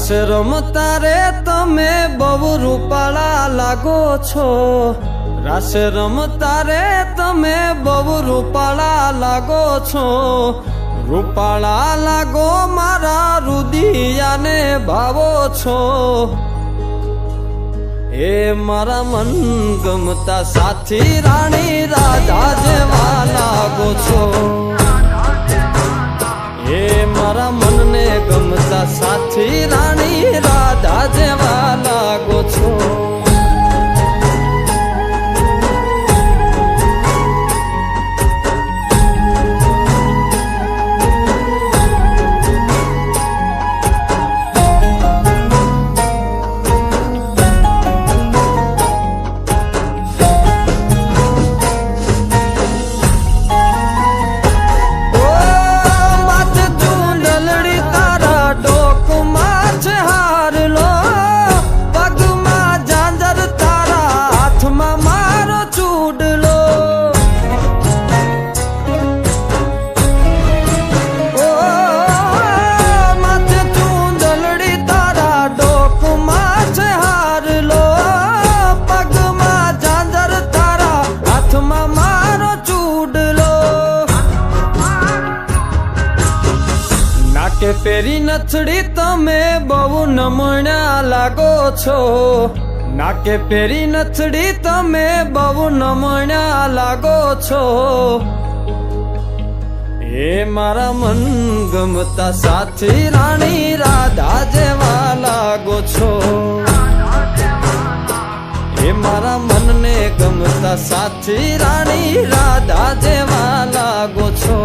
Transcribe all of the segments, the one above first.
રાસ રમતા રે તમે બહુ રૂપાળા લાગો છો, રાસ રમતા રે તમે બહુ રૂપાળા લાગો છો, રૂપાળા લાગો મારા રુદિયાને ભાવો છો, એ મારા મન ગમતા સાથી રાણી રાધા જેવા લાગો છો, એ મારા મનને ગમતા સાથી રાણી રાધા જેવા લાગો છો. કે પેરી નથડી તમે બહુ નમણ્યા લાગો છો, નાકે પેરી નથડી તમે બહુ નમણ્યા લાગો છો, એ મારા મન ગમતા સાથી રાણી રાધા જેવા લાગો છો, એ મારા મનને ગમતા સાથી રાણી રાધા જેવા લાગો છો.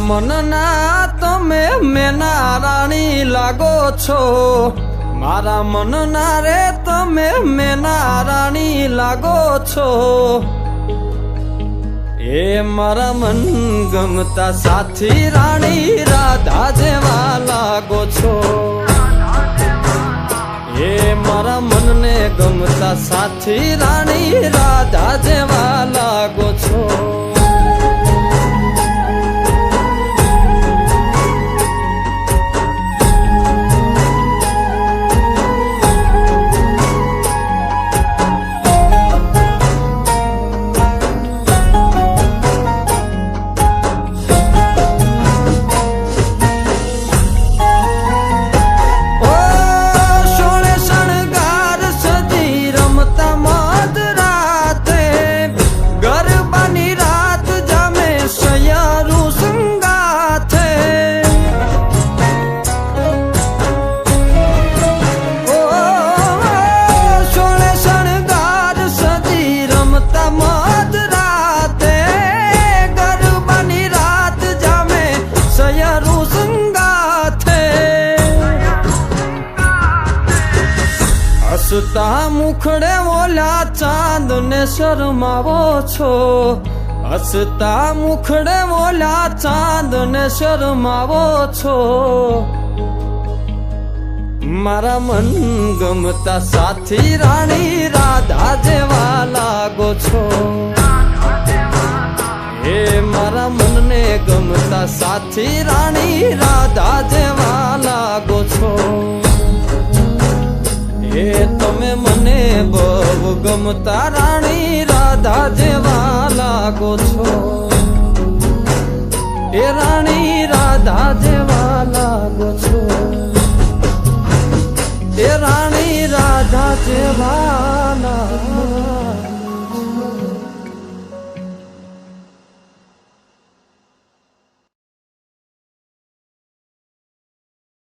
મનના તમે મેના રાણી લાગો છો, મારા મનના રે તમે મેના રાણી લાગો છો, એ મારા મન ગમતા સાથી રાણી રાધા જેવા લાગો છો, એ મારા મનને ગમતા સાથી રાણી રાધા જેવા લાગો છો. હસતા મુખડે ઓલા ચાંદ ને શરમાવો છો, હસતા મુખડે ઓલા ચાંદ ને શરમાવો છો, મારા મન ગમતા સાથી રાણી રાધા જેવા લાગો છો, એ મારા મનને ગમતા સાથી રાણી રાધા જેવા લાગો છો, એ તમે મને બહુ ગમતા રાણી રાધા જેવા લાગો છો, એ રાણી રાધા જેવા લાગો છો, એ રાણી રાધા જેવા લાગો